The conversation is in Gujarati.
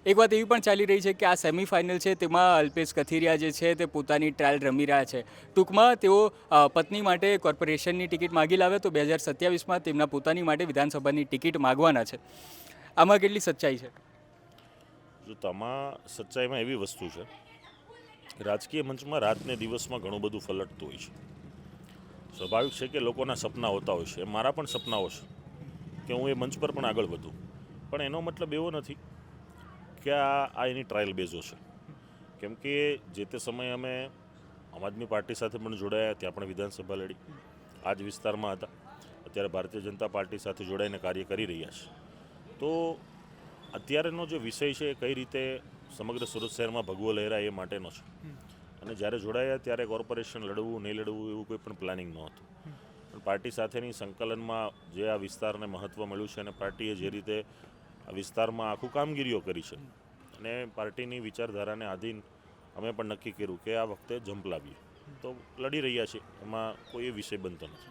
એક વાત એવી પણ ચાલી રહી છે કે આ સેમિફાઇનલ છે તેમાં અલ્પેશ કથિરિયા જે છે તે પોતાની ટ્રાયલ રમી રહ્યા છે. ટૂંકમાં તેઓ પત્ની માટે કોર્પોરેશનની ટિકિટ માગી લાવે તો 2027માં તેમના પોતાની માટે વિધાનસભાની ટિકિટ માગવાના છે. આમાં કેટલી સચ્ચાઈ છે? જો સચ્ચાઈમાં એવી વસ્તુ છે, રાજકીય મંચમાં રાતને દિવસમાં ઘણું બધું ફલટતું હોય છે. સ્વાભાવિક છે કે લોકોના સપના હોતા હોય છે. મારા પણ સપનાઓ છે કે હું એ મંચ પર પણ આગળ વધું, પણ એનો મતલબ એવો નથી કે આ એની ટ્રાયલ બેઝો છે. કેમ કે જે તે સમયે અમે આમ આદમી પાર્ટી સાથે પણ જોડાયા, ત્યાં પણ વિધાનસભા લડી, આ જ વિસ્તારમાં હતા. અત્યારે ભારતીય જનતા પાર્ટી સાથે જોડાઈને કાર્ય કરી રહ્યા છે. તો અત્યારેનો જે વિષય છે એ કઈ રીતે સમગ્ર સુરત શહેરમાં ભગવો લહેરાય એ માટેનો છે. અને જ્યારે જોડાયા ત્યારે કોર્પોરેશન લડવું નહીં લડવું એવું કોઈ પણ પ્લાનિંગ નહોતું. પણ પાર્ટી સાથેની સંકલનમાં જે આ વિસ્તારને મહત્ત્વ મળ્યું છે અને પાર્ટીએ જે રીતે આ વિસ્તારમાં આખું કામગીરીઓ કરી છે અને પાર્ટીની વિચારધારાને આધીન અમે પણ નક્કી કર્યું કે આ વખતે જંપ લાવીએ, તો લડી રહ્યા છીએ. એમાં કોઈ એ વિષય બનતો નથી.